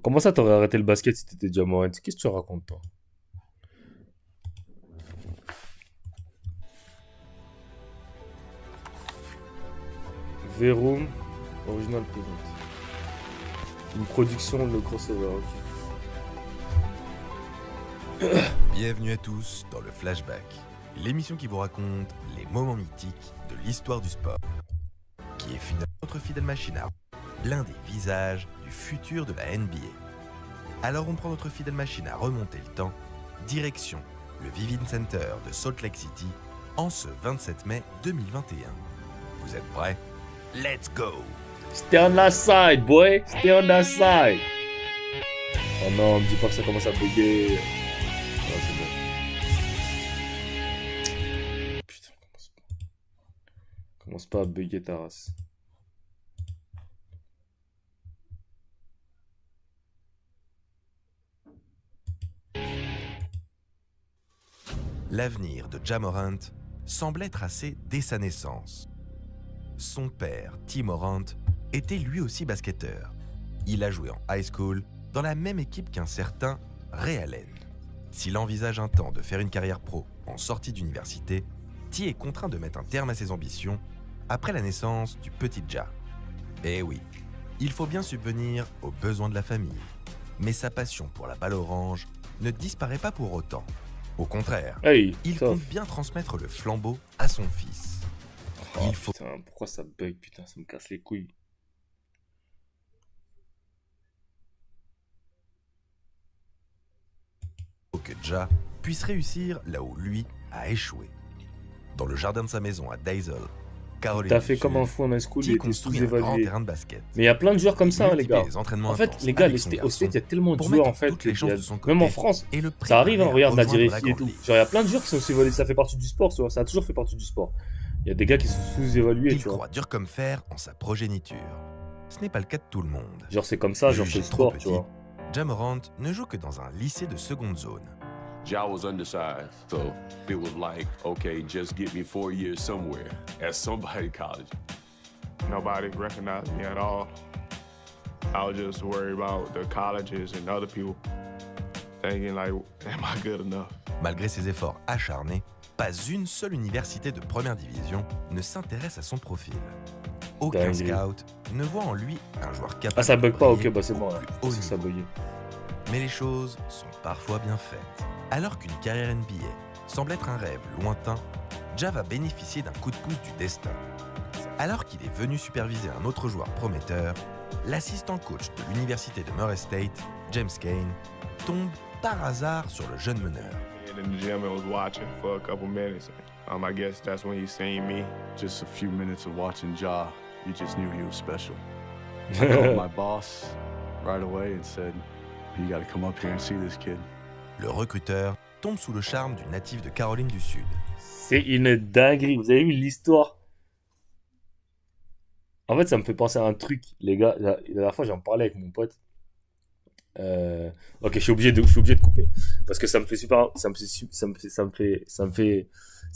Comment ça, t'aurais arrêté le basket si t'étais Ja Morant? Qu'est-ce que tu racontes, toi? Verum, original present. Une production, le crossover, ok. Bienvenue à tous dans le Flashback, l'émission qui vous raconte les moments mythiques de l'histoire du sport, qui est finalement notre fidèle machine à l'un des visages du futur de la NBA. Alors on prend notre fidèle machine à remonter le temps, direction le Vivint Center de Salt Lake City en ce 27 mai 2021. Vous êtes prêts? Let's go! Stay on that side, boy! Stay on that side! Oh non, me dis pas que ça commence à bugger. Ah, c'est bon. Putain, commence pas à bugger ta race. L'avenir de Ja Morant semblait tracé dès sa naissance. Son père, T. Morant, était lui aussi basketteur. Il a joué en high school dans la même équipe qu'un certain Ray Allen. S'il envisage un temps de faire une carrière pro en sortie d'université, T est contraint de mettre un terme à ses ambitions après la naissance du petit Ja. Eh oui, il faut bien subvenir aux besoins de la famille. Mais sa passion pour la balle orange ne disparaît pas pour autant. Au contraire, Hey, il tough. compte bien transmettre le flambeau à son fils. Oh, Il faut putain, pourquoi ça bug? Putain, ça me casse les couilles. que Ja puisse réussir là où lui a échoué. Dans le jardin de sa maison à Daysel, Caroline T'as du fait Sud, comme un fou en high school, T il était construit un grand sous-évalué. terrain de basket. Mais il y a plein de joueurs comme ça, hein, les Multiplie gars. les entraînements En fait, intenses les gars, avec son au State, il y a garçon tellement de pour joueurs, mettre en fait, toutes les chances de son côté même en France. et le Ça arrive, hein, préparer à regarde rejoindre Nadir la Effi et grande tout. ligue. Genre, il y a plein de joueurs qui sont sous-évalués, ça fait partie du sport, tu vois, ça a toujours fait partie du sport. Il y a des gars qui sont sous-évalués, Il tu vois. croit dur comme fer en sa progéniture. Ce n'est pas le cas de tout le monde. Genre, c'est comme ça, genre, c'est Jugé le trop sport, tu petit, vois. Ja Morant ne joue que dans un lycée de seconde zone. Ja was undersized, so it was like, okay, just get me 4 years somewhere at somebody college. Nobody recognized me at all. I was just worried about the colleges and other people thinking like, am I good enough? Malgré ses efforts acharnés, pas une seule université de première division ne s'intéresse à son profil. Aucun Dinguerie. scout ne voit en lui un joueur capable Ah, ça de bug pas, briller ok, bah c'est au bon, plus là. haut C'est que ça niveau. buguait. Mais les choses sont parfois bien faites. Alors qu'une carrière NBA semble être un rêve lointain, Ja va bénéficier d'un coup de pouce du destin. Alors qu'il est venu superviser un autre joueur prometteur, l'assistant coach de l'université de Murray State, James Kane, tombe par hasard sur le jeune meneur. And in the gym, I was watching for a couple minutes. I guess that's when he seen me. Just a few minutes of watching Ja, you just knew he was special. I called my boss right away and said, you gotta come up here and see this kid. Le recruteur tombe sous le charme du natif de Caroline du Sud. C'est une dinguerie. Vous avez vu l'histoire? En fait, ça me fait penser à un truc, les gars. La dernière fois, j'en parlais avec mon pote. Ok, je suis obligé de couper parce que ça me fait super, c'est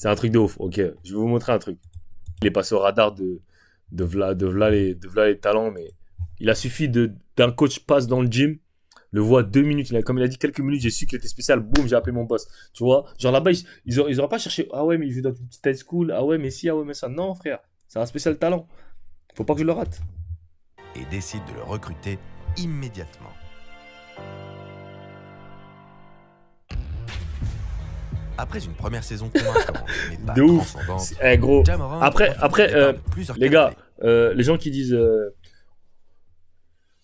un truc de ouf. Ok, je vais vous montrer un truc. Il est passé au radar de v'là les talents, mais il a suffi d'un coach passe dans le gym, le voit 2 minutes, comme il a dit quelques minutes, j'ai su qu'il était spécial, boum, j'ai appelé mon boss. Tu vois, genre là-bas, ils auraient pas cherché, ah ouais, mais il joue dans une petite high school, ah ouais, mais si, ah ouais, mais ça. Non, frère, c'est un spécial talent. Faut pas que je le rate. Et décide de le recruter immédiatement. Après une première saison convaincante, mais pas De ouf. transcendante, Eh, gros. Ja Morant Après, profite après, du départ de plusieurs les gars, qualités. les gens qui disent.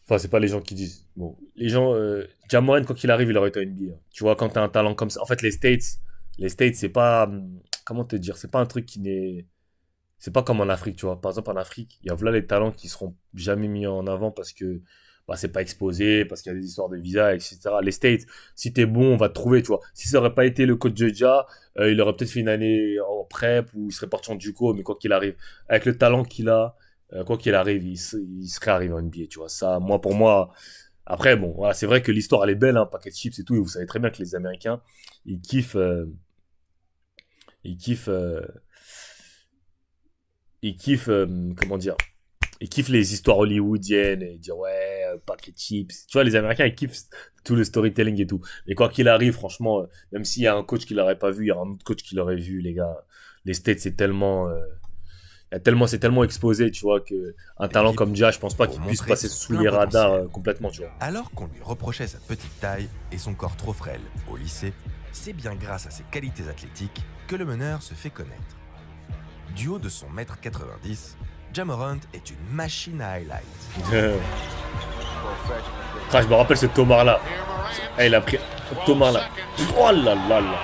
Enfin, c'est pas les gens qui disent. Bon, les gens. Ja Morant, quand il arrive, il aurait été NBA. Hein. Tu vois, quand t'as un talent comme ça. En fait, les States, c'est pas. Comment te dire? C'est pas un truc qui n'est. C'est pas comme en Afrique, tu vois. Par exemple, en Afrique, il y a voilà les talents qui seront jamais mis en avant parce que bah, c'est pas exposé, parce qu'il y a des histoires de visa, etc. Les States, si t'es bon, on va te trouver, tu vois. Si ça aurait pas été le coach de Ja, il aurait peut-être fait une année en prep ou il serait parti en JUCO, mais quoi qu'il arrive, avec le talent qu'il a, quoi qu'il arrive, il serait arrivé en NBA, tu vois. Ça, moi, pour moi. Après, bon, voilà, c'est vrai que l'histoire, elle est belle, hein, paquet de chips et tout, et vous savez très bien que les Américains, ils kiffent. Ils kiffent. Ils kiffent. Comment dire? Ils kiffent les histoires hollywoodiennes et ils disent ouais, packet chips. Tu vois, les Américains, ils kiffent tout le storytelling et tout. Mais quoi qu'il arrive, franchement, même s'il y a un coach qui l'aurait pas vu, il y a un autre coach qui l'aurait vu, les gars. Les States, c'est tellement exposé, tu vois, que un talent L'équipe comme Ja, je pense pas pour qu'il puisse montrer passer son sous plein les radars potentiel. complètement, tu vois. Alors qu'on lui reprochait sa petite taille et son corps trop frêle au lycée, c'est bien grâce à ses qualités athlétiques que le meneur se fait connaître. Du haut de son mètre 90, Ja Morant est une machine à highlights. Ah, je me rappelle ce Tomar-là. Ah, il a pris un Tomar-là. Oh là là là.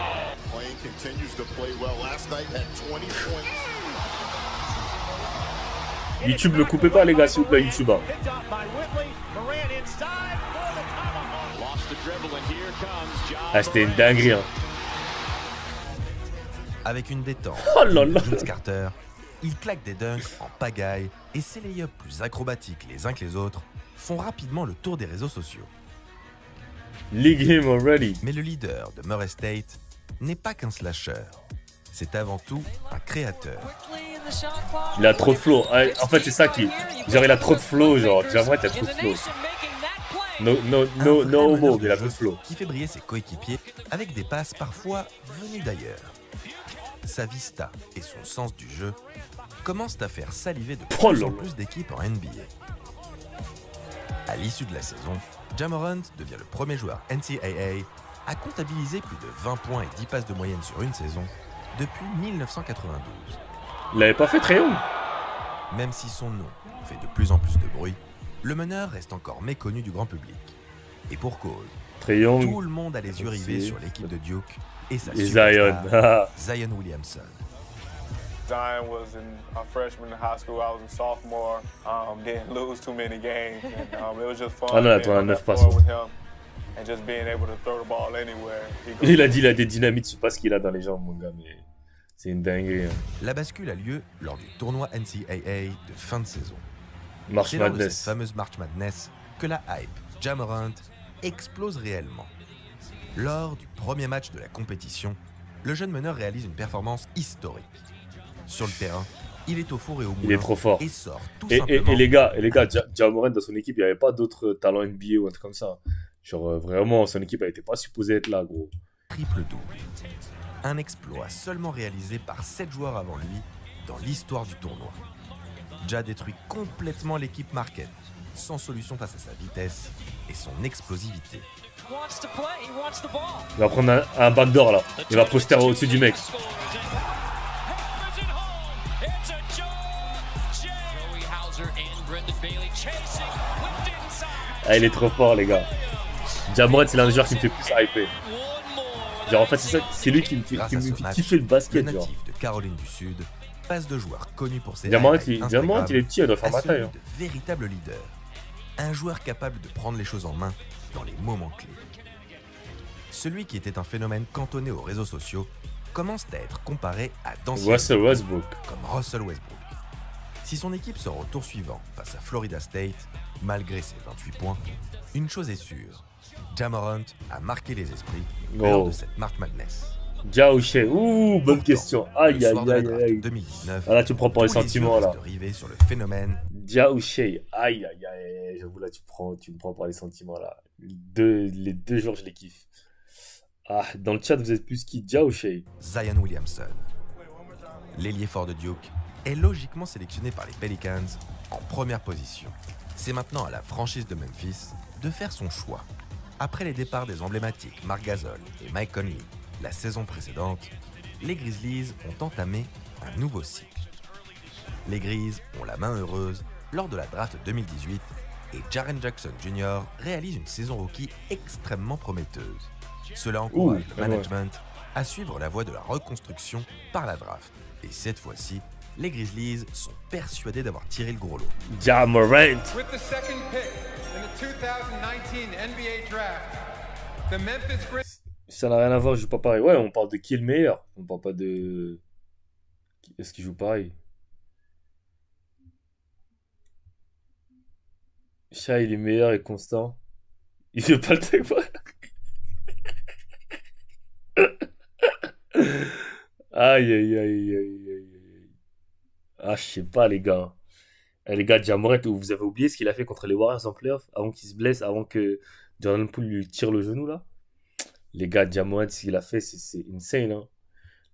YouTube, ne coupez pas, les gars, s'il vous plaît, YouTube. Hein. Ah, c'était une dinguerie. Hein. Avec une détente Oh là de là. Vince Carter, il claque des dunks en pagaille et ses lay-ups plus acrobatiques les uns que les autres font rapidement le tour des réseaux sociaux. League him already. Mais le leader de Murray State n'est pas qu'un slasher. C'est avant tout un créateur. Il a trop de flow. Ah, en fait, c'est ça qui. Genre, il a trop de flow. Genre, j'aimerais t'as trop de flow. No Un vrai homo, meneur mais il a de trop de jeu flow. qui fait briller ses coéquipiers avec des passes parfois venues d'ailleurs. Sa vista et son sens du jeu commencent à faire saliver de Oh plus là en là. plus d'équipes en NBA. À l'issue de la saison, Ja Morant devient le premier joueur NCAA à comptabiliser plus de 20 points et 10 passes de moyenne sur une saison depuis 1992. Il l'avait pas fait très haut. Même si son nom fait de plus en plus de bruit, le meneur reste encore méconnu du grand public. Et pour cause, Très young. tout le monde a les yeux rivés sur l'équipe de Duke et sa Et Zion. superstar, Zion Williamson. Zion was a freshman in high school. I was a sophomore. Didn't lose too many games. And, it was just fun Ah non, being attends, on 9 that passes. floor with him and just being able to throw the ball anywhere. Il a dit il a des dynamites. Je sais pas ce qu'il a dans les jambes, mon gars, mais c'est une dinguerie. Hein. La bascule a lieu lors du tournoi NCAA de fin de saison. March C'est lors de cette Madness. fameuse March Madness que la hype Ja Morant explose réellement. Lors du premier match de la compétition, le jeune meneur réalise une performance historique. Sur le terrain, il est au four et au moulin Il est trop fort. et sort tout Et simplement les gars, Ja Morant dans son équipe, il n'y avait pas d'autres talents NBA ou un truc comme ça. Genre vraiment, son équipe, elle était pas supposée être là, gros. triple-double. Un exploit seulement réalisé par 7 joueurs avant lui dans l'histoire du tournoi. Ja détruit complètement l'équipe Marquette, sans solution face à sa vitesse et son explosivité. Il va prendre un backdoor là. Il va poster au-dessus du mec. Ah, il est trop fort, les gars. Ja Morant, c'est l'un des joueurs qui me fait plus hyper. Genre, en fait, c'est lui qui me fait, Grâce qui à me ce fait match, kiffer le le basket, genre. natif de Caroline du Sud passe de joueur connu pour ses Ja Morant, highlights Ja Morant, Instagram il est petit, il doit faire à ma celui taille. Hein. de véritable leader. Un joueur capable de prendre les choses en main dans les moments clés. Celui qui était un phénomène cantonné aux réseaux sociaux commence à être comparé à d'anciens Russell Westbrook. comme Russell Westbrook. Si son équipe sort au tour suivant face à Florida State, malgré ses 28 points, une chose est sûre, Ja Morant a marqué les esprits lors Oh. de cette March Madness. Ja ou Shea. Ouh, bonne Pourtant, question. le Aïe, soir aïe, de la aïe, draft aïe. 2019, Ah là, tu me prends pour les tous yeux sentiments, là. restent rivés sur le phénomène Ja ou Shea. Aïe, aïe, aïe. J'avoue, là, tu me prends pour les sentiments, là. Les deux jours, je les kiffe. Ah, dans le chat, vous êtes plus qui, Ja ou Shea? Zion Williamson. L'ailier fort de Duke est logiquement sélectionné par les Pelicans en première position. C'est maintenant à la franchise de Memphis de faire son choix. Après les départs des emblématiques Marc Gasol et Mike Conley la saison précédente, les Grizzlies ont entamé un nouveau cycle. Les Grizz ont la main heureuse lors de la draft 2018 et Jaren Jackson Jr. réalise une saison rookie extrêmement prometteuse. Cela encourage le pas mal. management à suivre la voie de la reconstruction par la draft. Et cette fois-ci, les Grizzlies sont persuadés d'avoir tiré le gros lot. Ja Morant. With the second pick in the 2019 NBA Draft, the Memphis Grizzlies. Ça n'a rien à voir, je joue pas pareil. Ouais, on parle de qui est le meilleur. On parle pas de. Est-ce qu'il joue pareil? Shea, il est meilleur et constant. Il fait pas le truc. Aïe, aïe, aïe, aïe, aïe, aïe. Ah, je sais pas, les gars. Eh, les gars, Ja Morant, vous avez oublié ce qu'il a fait contre les Warriors en playoff avant qu'il se blesse, avant que Jordan Poole lui tire le genou là? Les gars, Ja Morant, ce qu'il a fait, c'est insane. Hein.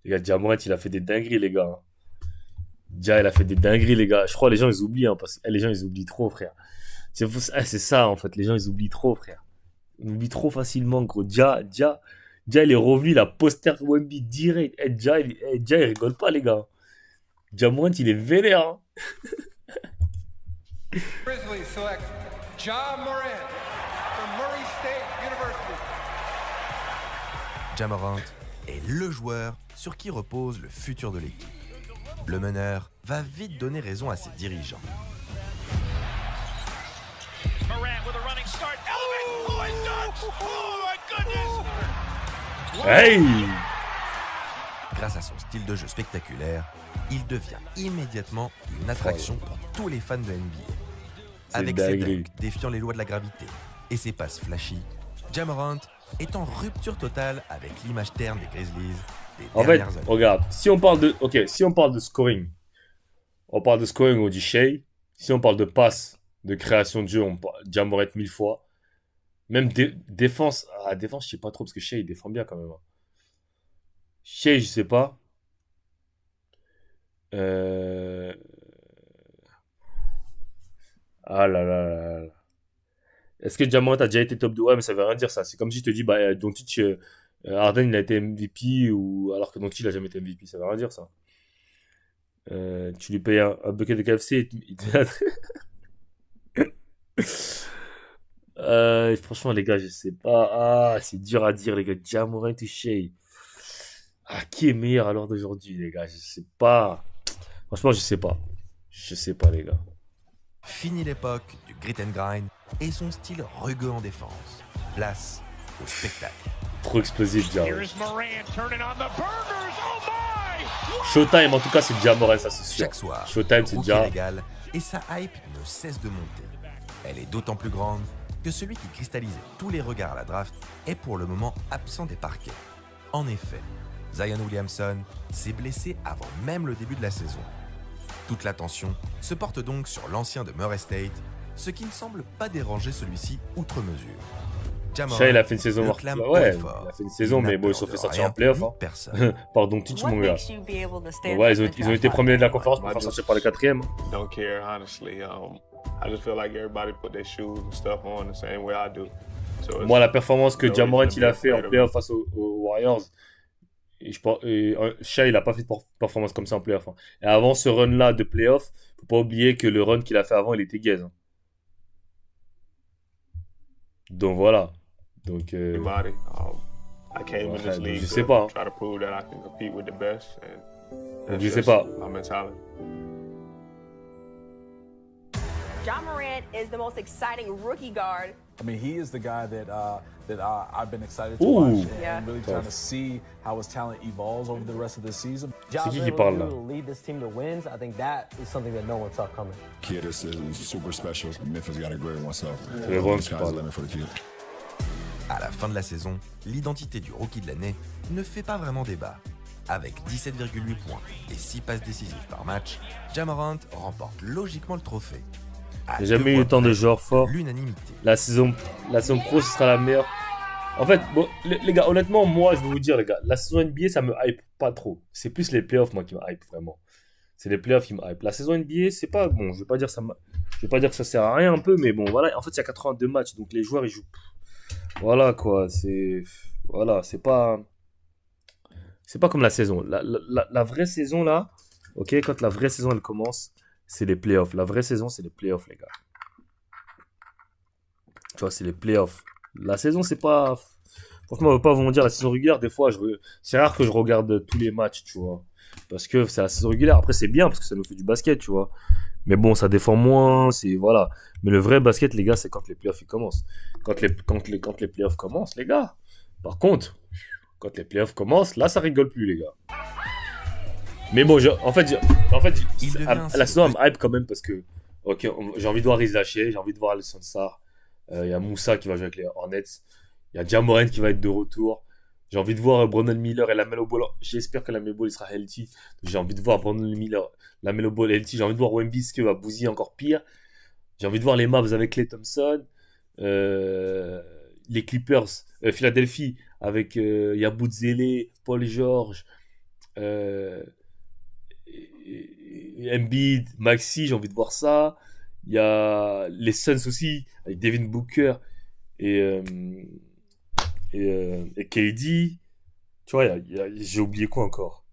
Les gars, Ja Morant, il a fait des dingueries, les gars. Hein. Ja, il a fait des dingueries, les gars. Je crois que les gens, ils oublient, hein, parce que les gens, ils oublient trop, frère. C'est ça, en fait. Les gens, ils oublient trop, frère. Ils oublient trop facilement, gros. Ja, il est revenu, la poster Wemby direct. Ja, il rigole pas, les gars. Ja Morant, il est vénère. Hein. Grizzlies select Ja Morant from Murray State University. Ja Morant est le joueur sur qui repose le futur de l'équipe. Le meneur va vite donner raison à ses dirigeants. Morant with a running start. Elevate. Oh, it's done. Oh, my goodness. Hey! Grâce à son style de jeu spectaculaire, il devient immédiatement une attraction pour tous les fans de NBA. Avec ses dingue. dunks défiant les lois de la gravité et ses passes flashy, Ja Morant est en rupture totale avec l'image terne des Grizzlies des En fait, dernières années. regarde, si on parle de scoring, on parle de scoring, on dit Shea. Si on parle de passe, de création de jeu, on parle Ja Morant 1000 fois. Même défense, défense, je sais pas trop parce que Shea il défend bien quand même. Hein. Shea, je sais pas. Ah là là là là. Est-ce que Ja Morant a déjà été top 2? Ouais, mais ça veut rien dire ça. C'est comme si je te dis, bah, Doncic, Harden il a été MVP ou alors que Doncic il a jamais été MVP. Ça veut rien dire ça. Tu lui payes un bucket de KFC il te franchement, les gars, je sais pas. Ah, c'est dur à dire, les gars. Ja Morant ou Shea. Ah, qui est meilleur à l'heure d'aujourd'hui, les gars? Je sais pas. Franchement, je sais pas. Je sais pas, les gars. Fini l'époque du grit and grind et son style rugueux en défense. Place au spectacle. Trop explosif, Ja. Here's Morant turning on the burners. Oh my! Showtime, en tout cas, c'est Ja Morant, ça c'est sûr. Chaque soir, Showtime, le c'est rookie Ja. régale et sa hype ne cesse de monter. Elle est d'autant plus grande que celui qui cristallisait tous les regards à la draft est pour le moment absent des parquets. En effet, Zion Williamson s'est blessé avant même le début de la saison. Toute l'attention se porte donc sur l'ancien de Murray State, ce qui ne semble pas déranger celui-ci outre mesure. Ja Morant Shea, il a fait une saison le morte. clame Ouais, haut et fort. il a fait une saison, Il mais n'a bon, ils peur se sont fait de sortir rien en playoff. ni Hein. personne. Pardon, Tich, What mon gars. makes you be able to stand Ouais, up ils ont and été talk premiers de la about conférence pour faire sortir par le quatrième. Don't care, honestly. I just feel like everybody put their shoes and stuff on the same way I do. So it's- Moi, la performance que no Ja Morant reason to il a be fait en afraid of playoff face aux Warriors, Shea, il a pas fait de performance comme ça en playoff. Hein. Et avant ce run-là de playoff, faut pas oublier que le run qu'il a fait avant, il était gaze. Hein. Donc voilà. Donc, everybody. I came in Ouais, this donc league je sais to pas. try to prove that I can compete with the best, and that's je sais just pas. my mentality. Ja Morant is the most exciting rookie guard. I mean, he is the guy that I've been excited to Ooh. watch and Yeah. really trying to see how his talent evolves over the rest of the season. C'est qui parle là? lead this team to wins. I think that is something that no one saw coming. Kid is super special. Memphis got a great one, so C'est le bon qui sky's the parle. limit for the kid. À la fin de la saison, l'identité du rookie de l'année ne fait pas vraiment débat. Avec 17,8 points et 6 passes décisives par match, Ja Morant remporte logiquement le trophée. À J'ai jamais deux eu points autant de près, joueurs forts. l'unanimité. La saison pro, ce sera la meilleure. En fait, bon, les gars, honnêtement, moi, je vais vous dire, les gars, la saison NBA, ça me hype pas trop. C'est plus les playoffs, moi, qui me hype, vraiment. C'est les playoffs qui me hype. La saison NBA, c'est pas, bon, je vais pas dire que ça sert à rien un peu, mais bon, voilà. En fait, il y a 82 matchs, donc les joueurs, ils jouent. Voilà, quoi, voilà, c'est pas comme la saison. La vraie saison, là, ok, quand la vraie saison, elle commence, c'est les playoffs. La vraie saison, c'est les playoffs, les gars. Tu vois, c'est les playoffs. La saison, c'est pas... Franchement, je veux pas vous mentir, la saison régulière, des fois, c'est rare que je regarde tous les matchs, tu vois. Parce que c'est la saison régulière. Après, c'est bien, parce que ça nous fait du basket, tu vois. Mais bon, ça défend moins, c'est... Voilà. Mais le vrai basket, les gars, c'est quand les playoffs, ils commencent. Quand les playoffs commencent, les gars. Par contre, quand les playoffs commencent, là, ça rigole plus, les gars. Mais bon, en fait, la saison, elle me hype quand même, parce que... Ok, j'ai envie de voir Riz lâcher, j'ai envie de voir Alessandro Sarr. Il y a Moussa qui va jouer avec les Hornets. Il y a Ja Morant qui va être de retour. J'ai envie de voir Brandon Miller et LaMelo Ball. J'espère que LaMelo Ball il sera healthy. J'ai envie de voir Brandon Miller, LaMelo Ball healthy. J'ai envie de voir Wemby qui va bousiller encore pire. J'ai envie de voir les Mavs avec Klay Thompson. Les Clippers, Philadelphie avec Yabusele, Paul George, Embiid, Maxi. J'ai envie de voir ça. Il y a les Suns aussi avec Devin Booker et KD. Tu vois, j'ai oublié quoi encore.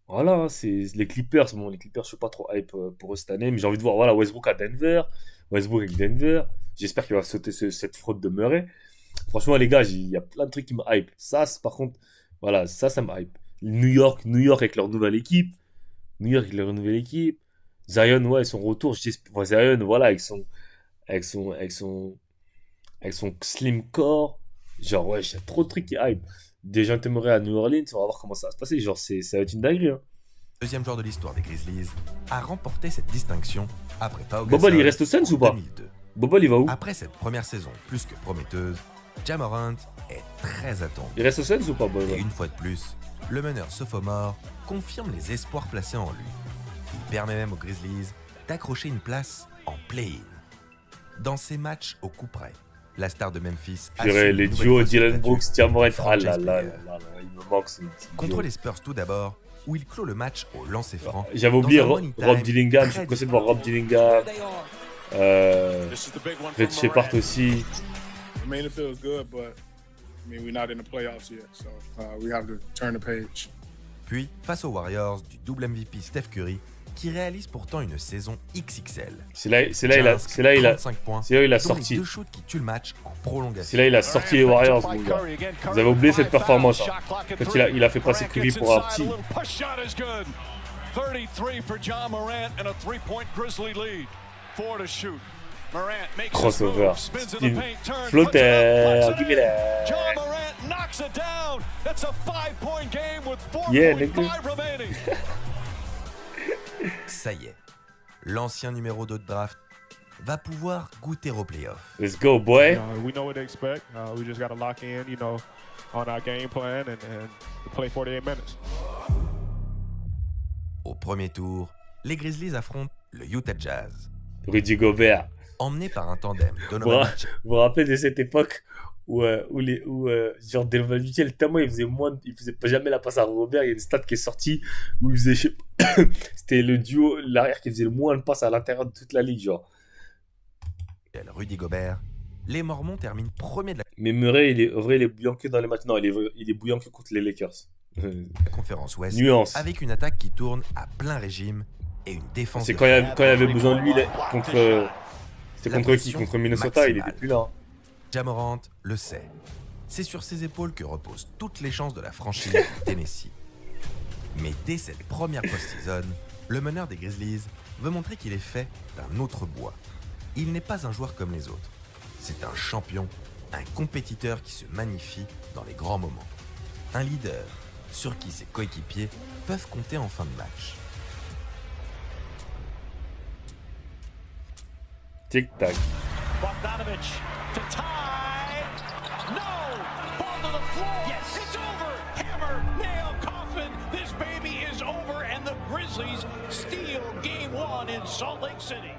Voilà, c'est les Clippers. Bon, les Clippers, je suis pas trop hype pour eux cette année, mais j'ai envie de voir voilà, Westbrook à Denver. Westbrook avec Denver. J'espère qu'il va sauter cette fraude de Murray. Franchement, les gars, il y a plein de trucs qui me hype. Ça, par contre, voilà, ça me hype. New York avec leur nouvelle équipe. Zion, ouais, son retour. Zion, voilà, avec son slim core. Genre, ouais, il y a trop de trucs qui hype. Déjà, t'aimerais à New Orleans, on va voir comment ça va se passer. Genre, ça va être une dinguerie. Hein. Deuxième joueur de l'histoire des Grizzlies a remporté cette distinction après Pau Gasol. Bobol, il reste au Suns ou pas? 2002. Bobol, il va où? Après cette première saison plus que prometteuse, Ja Morant est très attendu. Il reste au Suns ou pas, Bobol? Et une fois de plus, le meneur sophomore confirme les espoirs placés en lui. Il permet même aux Grizzlies d'accrocher une place en play-in. Dans ses matchs au coup près, la star de Memphis les duos Dylan Brooks, Ja Morant, ah là, il me manque ce petit contre duo. les Spurs tout d'abord, où il clôt le match au lancer franc. J'avais oublié dans un money Rob time Dillingham, je très suis pressé de voir Rob Dillingham. Red Shepard aussi. I mean, it feels good, but I mean, we're not in the playoffs yet, so we have to turn the page. Puis, face aux Warriors du double MVP Steph Curry, qui réalise pourtant une saison XXL. C'est là il a sorti. Deux shoots qui tuent le match en prolongation. C'est là il a sorti les Warriors, mon gars. Vous avez oublié cette performance. Hein. Quand il a fait passer Curry pour un petit. 33 for Ja Morant and a 3-point Grizzly lead. 4 to shoot. Morant makes crossover. spins in the paint, turns, Flotter. Give me that. Ja Morant knocks it down. It's a 5-point game with 4.5 remaining. Ça y est, l'ancien numéro 2 de draft va pouvoir goûter aux playoffs. Let's go, boy. We know what to expect. We just got to lock in, on our game plan and play 48 minutes. Au premier tour, les Grizzlies affrontent le Utah Jazz. Rudy Gobert. Emmené par un tandem Donovan Mitchell. Vous vous rappelez de cette époque où genre Donovan Mitchell, tellement il faisait pas jamais la passe à Robert. Il y a une stat qui est sortie où il faisait c'était le duo, l'arrière qui faisait le moins de passes à l'intérieur de toute la ligue, genre. Rudy Gobert, les Mormons terminent premier de la Mais Murray, il est bouillant que dans les matchs. Non, il est bouillant que contre les Lakers. conférence Ouest. Nuance. Avec une attaque qui tourne à plein régime et une défense. C'est quand il y avait besoin de lui contre. C'était contre qui? Contre Minnesota, il était plus là. Ja Morant le sait. C'est sur ses épaules que reposent toutes les chances de la franchise Tennessee. Mais dès cette première post-season, le meneur des Grizzlies veut montrer qu'il est fait d'un autre bois. Il n'est pas un joueur comme les autres. C'est un champion, un compétiteur qui se magnifie dans les grands moments. Un leader sur qui ses coéquipiers peuvent compter en fin de match. Tic-tac. Bogdanovich to tie. No! Ball to the floor. Yes, it's over. Hammer, nail, coffin. This baby is over and the Grizzlies steal game 1 in Salt Lake City.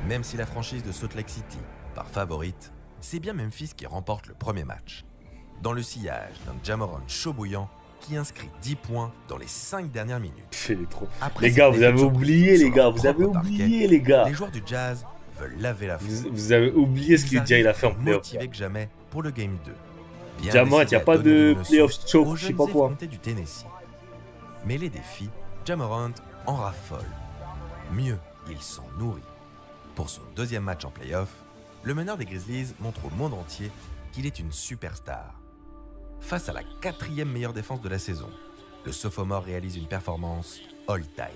Même si la franchise de Salt Lake City part favorite, c'est bien Memphis qui remporte le premier match. Dans le sillage d'un Ja Morant chaud bouillant qui inscrit 10 points dans les 5 dernières minutes. Les gars, vous avez oublié, les gars. Vous avez oublié, les gars. Les joueurs du Jazz veulent laver la foule. Vous avez oublié ce que Ja il a fait en playoff. Motivé que jamais pour le Game 2. Ja Morant, il n'y a pas de playoff choke, je sais pas quoi. Du Tennessee. Mais les défis, Ja Morant en raffole. Mieux, il s'en nourrit. Pour son deuxième match en playoff, le meneur des Grizzlies montre au monde entier qu'il est une superstar. Face à la 4e meilleure défense de la saison, le sophomore réalise une performance all-time.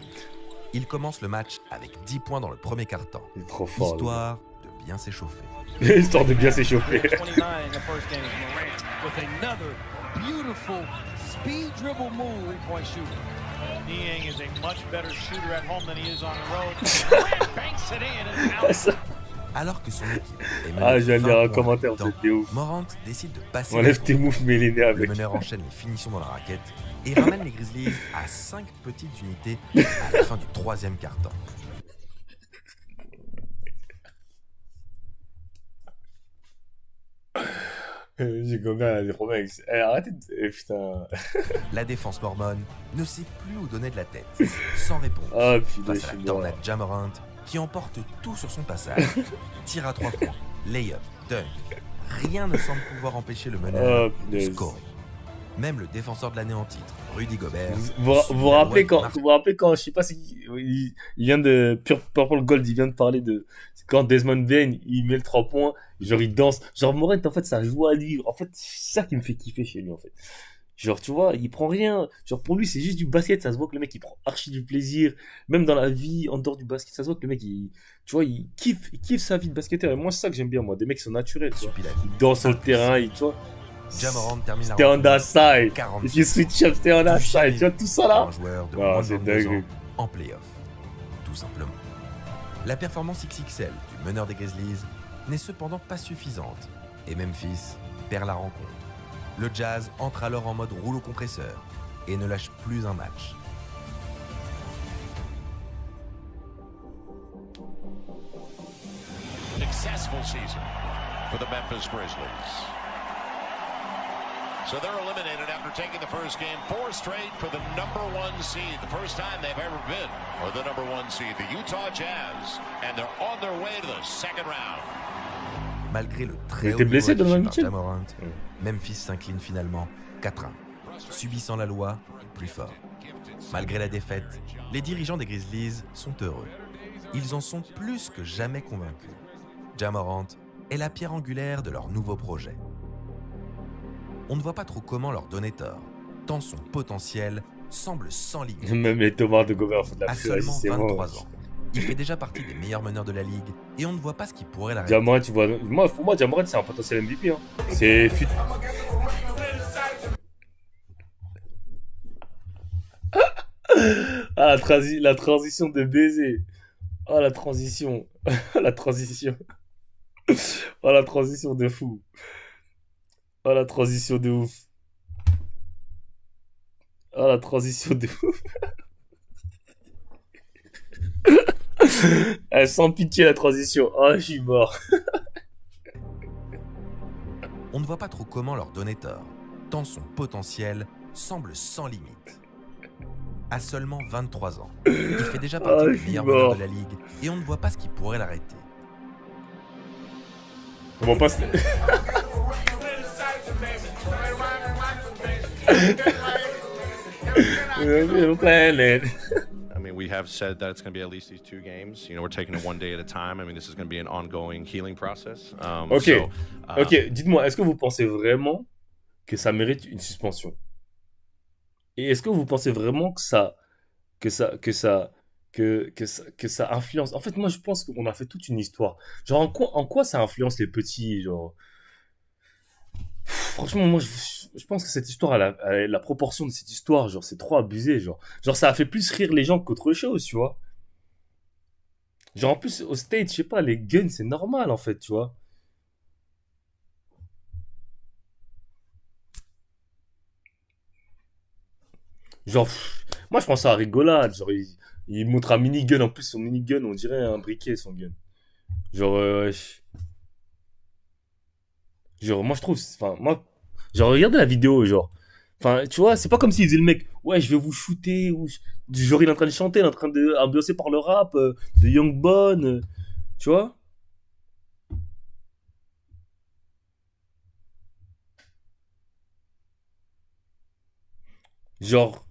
Il commence le match avec 10 points dans le premier quart-temps, histoire de bien s'échauffer. Histoire de bien s'échauffer. Niang is a much better shooter at home than he is on the road. Banks it in and out. Alors que son équipe est menée Ah, je viens de lire un 20 points commentaire, à la mi-temps, c'est ouf. Morant décide de passer Enlève le tes tour. moufs mêlés Le avec. meneur enchaîne les finitions dans la raquette et ramène les Grizzlies à 5 petites unités à la fin du 3e quart-temps. J'ai combien des problèmes avec... arrêtez de... putain. La défense mormone ne sait plus où donner de la tête, sans réponse, Ah, putain, face à la tornade Ja Morant qui emporte tout sur son passage. Tir à 3 points, lay-up, dunk. Rien ne semble pouvoir empêcher le meneur de scorer. Même le défenseur de l'année en titre, Rudy Gobert. Vous vous rappelez quand, je sais pas si il vient de Purple Gold, il vient de parler de quand Desmond Bain il met le 3 points, genre il danse. Genre Morant en fait ça joue à lui. En fait c'est ça qui me fait kiffer chez lui en fait. Genre tu vois il prend rien. Genre pour lui c'est juste du basket, ça se voit que le mec il prend archi du plaisir. Même dans la vie en dehors du basket ça se voit que le mec il kiffe sa vie de basketteur. Et moi c'est ça que j'aime bien moi, des mecs qui sont naturels. Tu vois. Il danse sur le terrain, tu vois. Ja Morant termine la Stay on that side. 46. If you switch up, stay on that side. Tu vois tout ça là. Un joueur de Ah, moins c'est de 22 dingue. ans en playoff, tout simplement. La performance XXL du meneur des Grizzlies n'est cependant pas suffisante et Memphis perd la rencontre. Le Jazz entre alors en mode rouleau compresseur et ne lâche plus un match. Successful season for the Memphis Grizzlies. So they're eliminated after taking the first game, 4 straight for the #1 seed, the first time they've ever been, or the #1 seed, the Utah Jazz, and they're on their way to the second round. Malgré le très Il haut était niveau blessé affiché Donovan par Mitchell. Ja Morant, Memphis s'incline finalement 4-1, subissant la loi plus fort. Malgré la défaite, les dirigeants des Grizzlies sont heureux. Ils en sont plus que jamais convaincus. Ja Morant est la pierre angulaire de leur nouveau projet. On ne voit pas trop comment leur donner tort, tant son potentiel semble sans limite. Même les tomates de Gobert font de la À purée, seulement c'est 23 bon. ans, il fait déjà partie des meilleurs meneurs de la ligue et on ne voit pas ce qui pourrait l'arrêter. Ja Morant, tu vois, pour moi Ja Morant c'est un potentiel MVP. Hein. C'est ah la transition de baiser. Oh la transition. La transition. Oh la transition de fou. Oh la transition de ouf. Oh la transition de ouf. Sans pitié la transition. Oh je suis mort. On ne voit pas trop comment leur donner tort, tant son potentiel semble sans limite. À seulement 23 ans, il fait déjà partie des meilleurs meneurs de la ligue et on ne voit pas ce qui pourrait l'arrêter. On passe. I mean, we have said that it's going to be at least these 2 games. You know, we're taking it one day at a time. I mean, this is going to be an ongoing healing process. Ok, dites-moi, est-ce que vous pensez vraiment que ça mérite une suspension? Et est-ce que vous pensez vraiment que ça influence? En fait, moi, je pense qu'on a fait toute une histoire. Genre, en quoi ça influence les petits, genre... Franchement, moi, je pense que cette histoire, la proportion de cette histoire, genre, c'est trop abusé, genre. Genre, ça a fait plus rire les gens qu'autre chose, tu vois. Genre, en plus, au States, je sais pas, les guns, c'est normal, en fait, tu vois. Genre, moi, je pense ça à rigolade. Genre, il montre un minigun, en plus, son minigun, on dirait un briquet, son gun. Genre, genre, moi, je trouve, enfin, moi, genre, regardez la vidéo, genre. Enfin, tu vois, c'est pas comme s'il disait le mec, ouais, je vais vous shooter, ou genre, il est en train de chanter, il est en train de ambiancer par le rap, de Young Bone, tu vois. Genre,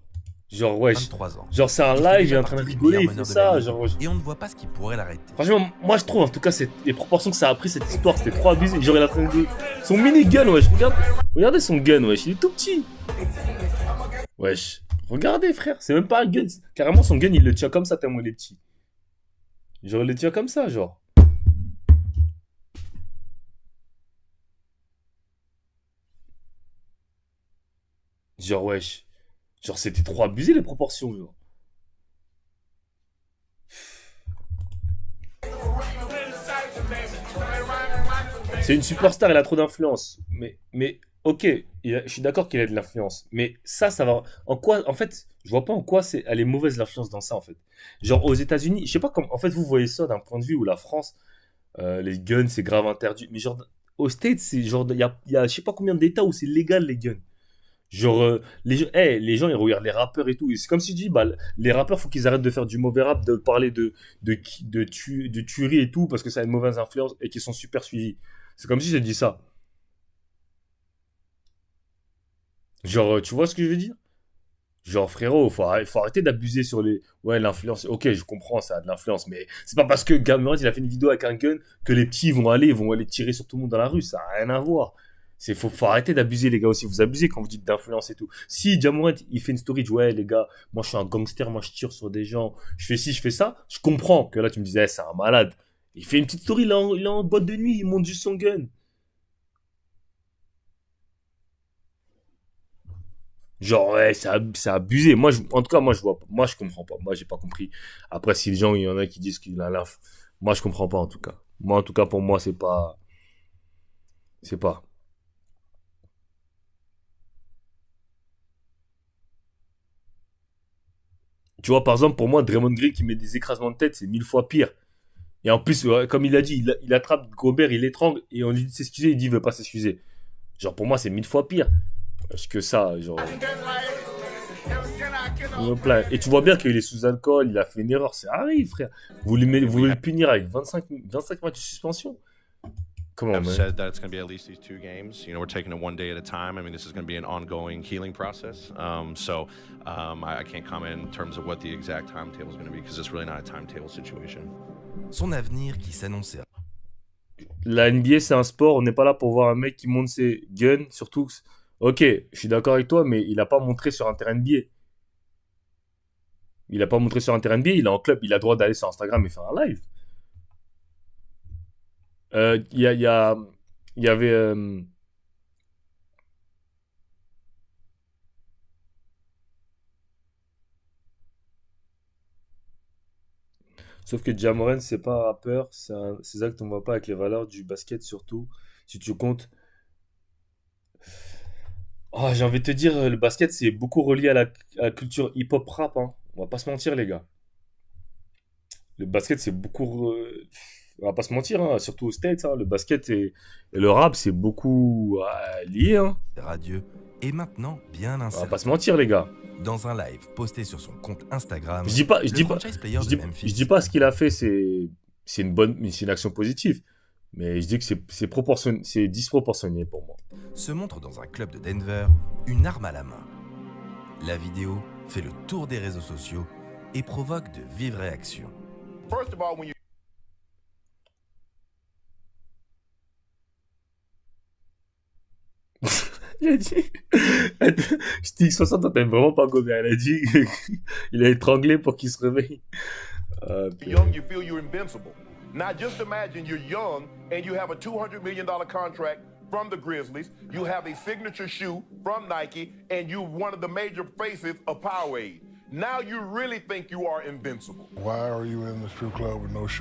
ouais. 23 ans. Genre, c'est un live, il est en train de rigoler, il fait ça, genre. Et on ne voit pas ce qui pourrait l'arrêter. Franchement, moi je trouve, en tout cas, les proportions que ça a pris cette histoire, c'était trop abusé. Genre, il est en train de. Son minigun, wesh, regardez son gun, wesh, il est tout petit. Wesh, regardez, frère, c'est même pas un gun. Carrément, son gun, il le tient comme ça, tellement il est petit. Genre, il le tient comme ça, genre. Genre, wesh. Genre, c'était trop abusé, les proportions, genre. C'est une superstar, elle a trop d'influence. Mais ok, je suis d'accord qu'il a de l'influence. Mais ça va. En quoi, en fait, je vois pas en quoi elle est mauvaise l'influence dans ça, en fait. Genre aux États-Unis, je sais pas comment. En fait, vous voyez ça d'un point de vue où la France, les guns, c'est grave interdit. Mais genre, aux States, c'est genre, il y a je sais pas combien d'États où c'est légal les guns. Genre, les gens, ils regardent les rappeurs et tout. Et c'est comme si tu dis, bah, les rappeurs, faut qu'ils arrêtent de faire du mauvais rap, de parler de tuerie et tout, parce que ça a une mauvaise influence et qu'ils sont super suivis. C'est comme si j'ai dit ça. Genre, tu vois ce que je veux dire? Genre, frérot, faut arrêter d'abuser sur les. Ouais, l'influence. Ok, je comprends, ça a de l'influence, mais c'est pas parce que Cameron, il a fait une vidéo avec un gun que les petits vont aller tirer sur tout le monde dans la rue. Ça a rien à voir. Faut arrêter d'abuser, les gars, aussi. Vous abusez quand vous dites d'influence et tout. Si Jamorant, il fait une story, il dit, ouais, les gars, moi, je suis un gangster, moi, je tire sur des gens, je fais ci, je fais ça, je comprends que là, tu me disais, c'est un malade. Il fait une petite story, il est en boîte de nuit, il monte juste son gun. Genre, ouais, c'est abusé. En tout cas, moi, je vois pas. Moi, je comprends pas. Moi, j'ai pas compris. Après, si les gens, il y en a qui disent qu'il a l'inf. Moi, je comprends pas, en tout cas. Moi, en tout cas, pour moi, c'est pas. C'est pas. Tu vois, par exemple, pour moi, Draymond Green qui met des écrasements de tête, c'est 1000 fois pire. Et en plus, ouais, comme il a dit, il attrape Gobert, il l'étrangle, et on lui dit de s'excuser, il dit il veut pas s'excuser. Genre, pour moi, c'est 1000 fois pire. Parce que ça, genre. Il me plaint. Et tu vois bien qu'il est sous alcool, il a fait une erreur, ça arrive, frère. Vous voulez le punir avec 25 matchs de suspension? Comment, I've man? said that it's going to be at least these 2 games. You know, we're taking it one day at a time. I mean, this is going to be an ongoing healing process. I can't comment in terms of what the exact timetable is going to be because it's really not a timetable situation. Son avenir qui s'annonçait. La NBA, c'est un sport, on n'est pas là pour voir un mec qui monte ses guns, surtout. Ok, je suis d'accord avec toi, mais il a pas montré sur un terrain NBA. Il a pas montré sur un terrain NBA, il est en club, il a le droit d'aller sur Instagram et faire un live. Il y avait. Sauf que Jamoran, c'est pas un rappeur, ses actes, on voit pas avec les valeurs du basket, surtout. Si tu comptes. Oh, j'ai envie de te dire, le basket, c'est beaucoup relié à la culture hip-hop rap, hein. On va pas se mentir, les gars. Le basket, c'est beaucoup. On va pas se mentir, hein, surtout aux States, hein, le basket et le rap, c'est beaucoup lié, hein. Radieux et maintenant bien On va inséré. pas se mentir, les gars. Dans un live posté sur son compte Instagram, Je dis pas, le franchise player de Memphis je dis pas ce qu'il a fait, c'est une action positive. Mais je dis que c'est proportionné, c'est disproportionné pour moi. se montre dans un club de Denver, une arme à la main. La vidéo fait le tour des réseaux sociaux et provoque de vives réactions. First of all, when you Il a dit. Stick 60, t'aimes vraiment pas Gobert. Il a dit. Il a étranglé pour qu'il se réveille. young, you feel you're invincible. Now just imagine you're young and you have a $200 million contract from the Grizzlies. You have a signature shoe from Nike, and you're one of the major faces of Powerade. Now you really think you are invincible. Why are you in the strip club with no shoes?